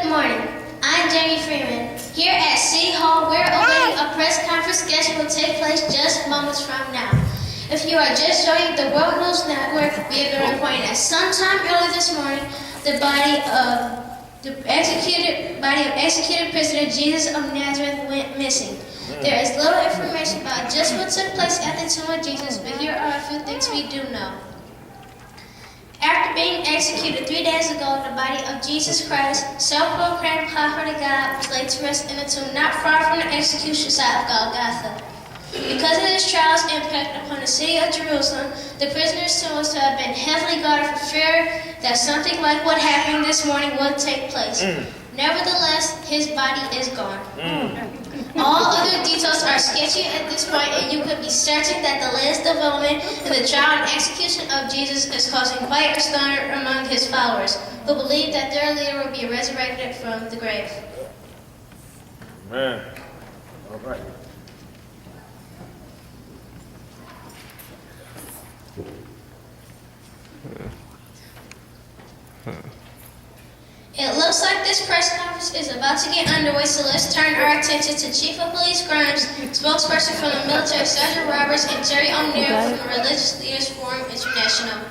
Good morning. I'm Jamie Freeman. Here at City Hall, we're awaiting a press conference scheduled to take place just moments from now. If you are just joining the World News Network, we have been reporting that sometime early this morning, the body of executed prisoner Jesus of Nazareth went missing. There is little information about just what took place at the tomb of Jesus, but here are a few things we do know. After being executed 3 days ago, the body of Jesus Christ, self-proclaimed prophet of God, was laid to rest in a tomb not far from the execution site of Golgotha. Because of his trials impact upon the city of Jerusalem, the prisoner's tomb was to have been heavily guarded for fear that something like what happened this morning would take place. Nevertheless, his body is gone. All other details are sketchy at this point, and you could be certain that the latest development in the trial and execution of Jesus is causing quite a stir among his followers, who believe that their leader will be resurrected from the grave. Man, all right. It looks like this press conference is about to get underway, so let's turn our attention to Chief of Police Grimes, spokesperson from the military, Sergeant Roberts, and Jerry O'Neill from the Religious Leaders Forum International.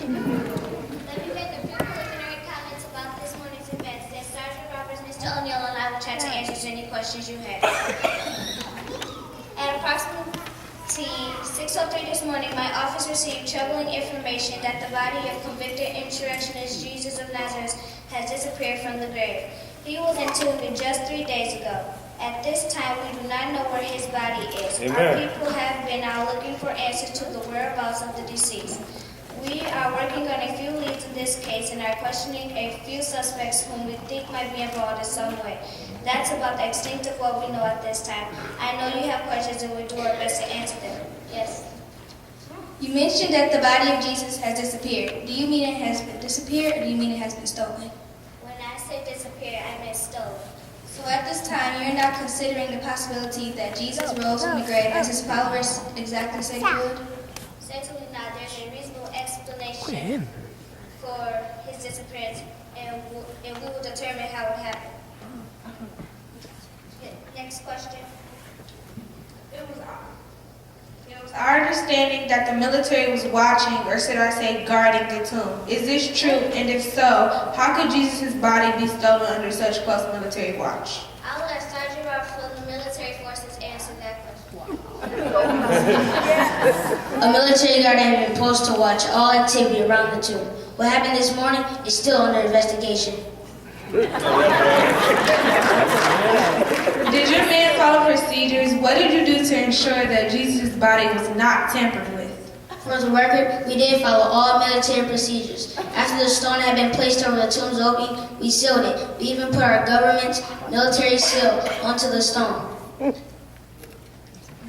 Let me make a few preliminary comments about this morning's events. Then Sergeant Roberts, Mr. O'Neill, and I will try to answer any questions you have. At approximately 6:03 this morning, my office received troubling information that the body of convicted insurrectionist Jesus of Nazareth has disappeared from the grave. He was entombed just 3 days ago. At this time, we do not know where his body is. Amen. Our people have been out looking for answers to the whereabouts of the deceased. We are working on a few leads in this case and are questioning a few suspects whom we think might be involved in some way. That's about the extent of what we know at this time. I know you have questions and we'll do our best to answer them. Yes. You mentioned that the body of Jesus has disappeared. Do you mean it has been disappeared, or do you mean it has been stolen? When I say disappeared, I meant stolen. So at this time, you're not considering the possibility that Jesus rose from the grave as his followers exactly said he would? Certainly not. There's a reasonable explanation for his disappearance, and we will determine how it happened. Next question. It was our understanding that the military was watching, or should I say guarding, the tomb. Is this true? And if so, how could Jesus' body be stolen under such close military watch? I'll let Sergeant Roberts from the military forces answer that question. A military guard had been posted to watch all activity around the tomb. What happened this morning is still under investigation. Did your men follow procedures? What did you do to ensure that Jesus' body was not tampered with? For the record, we did follow all military procedures. After the stone had been placed over the tomb's opening, we sealed it. We even put our government's military seal onto the stone.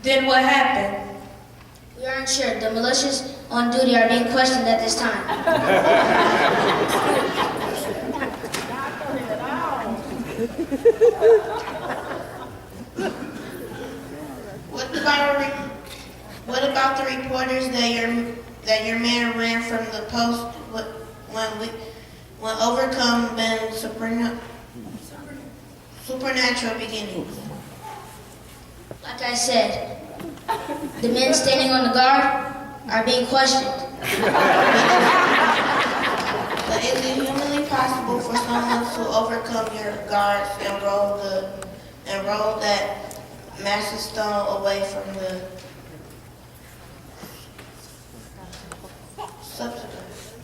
Then what happened? We are unsure. The militias on duty are being questioned at this time. What about the reporters that your man ran from the post when overcome been supernatural beginnings? Like I said, the men standing on the guard are being questioned. But is it humanly possible for someone to overcome your guards and roll that massive stone away from the substance?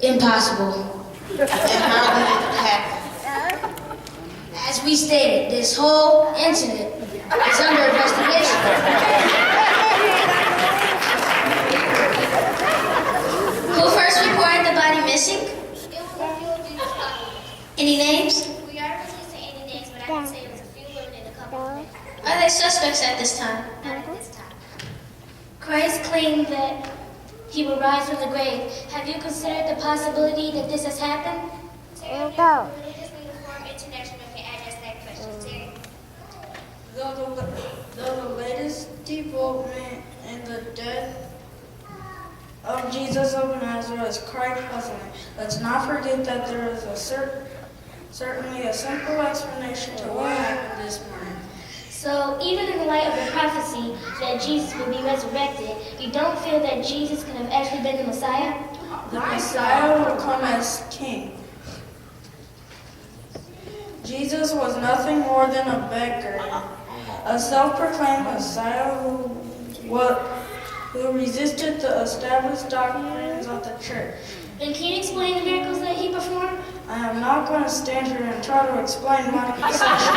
Impossible. And how did it happen? As we stated, this whole incident is under investigation. Who first reported the body missing? It was a few of you responded. Any names? We aren't releasing any names, but I can say it was a few women and a couple of men. Are they suspects at this time? Not at this time. Christ claimed that he will rise from the grave. Have you considered the possibility that this has happened? Terry, the Religious Leaders Forum International can address that question. Terry? Though the latest development in the death of Jesus of Nazareth is quite puzzling, let's not forget that there is a certainly a simple explanation to what happened this morning. So, even in the light of the prophecy that Jesus will be resurrected, you don't feel that Jesus could have actually been the Messiah? The Messiah will come as king. Jesus was nothing more than a beggar, a self-proclaimed Messiah who resisted the established doctrines of the church. And can you explain the miracles that he performed? I am not going to stand here and try to explain my conception.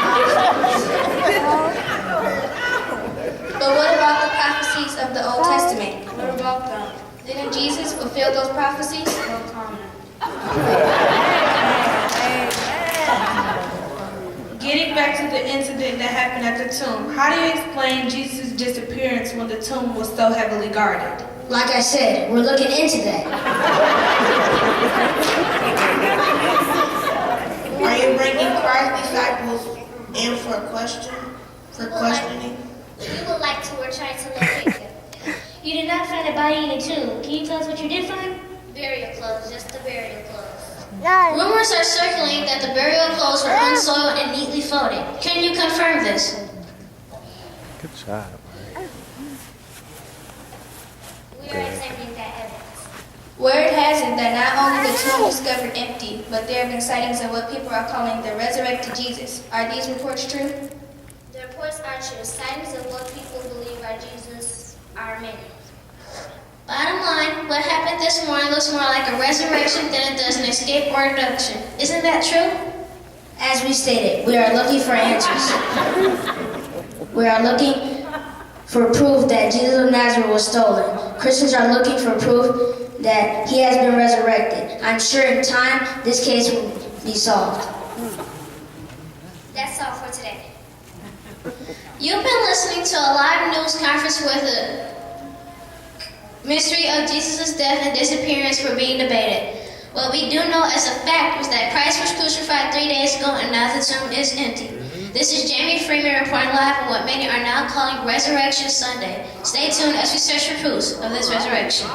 But what about the prophecies of the Old Testament? What about them? Didn't Jesus fulfill those prophecies? No comment. Getting back to the incident that happened at the tomb, how do you explain Jesus' disappearance when the tomb was so heavily guarded? Like I said, we're looking into that. Are you bringing Christ's disciples in for questioning? We would like to. We're trying to locate him. You did not find a body in a tomb. Can you tell us what you did find? Burial clothes, just the burial clothes. Rumors are circulating that the burial clothes were unsoiled and neatly folded. Can you confirm this? Good job. We are examining that evidence. Word has it that not only the tomb was discovered empty, but there have been sightings of what people are calling the resurrected Jesus. Are these reports true? The reports are true. Sightings of what people believe are Jesus are many. Bottom line, what happened this morning looks more like a resurrection than it does an escape or abduction. Isn't that true? As we stated, we are looking for answers. We are looking for proof that Jesus of Nazareth was stolen. Christians are looking for proof that he has been resurrected. I'm sure in time this case will be solved. That's all for today. You've been listening to a live news conference where the mystery of Jesus' death and disappearance were being debated. What we do know as a fact was that Christ was crucified 3 days ago and now the tomb is empty. This is Jamie Freeman reporting live on what many are now calling Resurrection Sunday. Stay tuned as we search for proofs of this resurrection.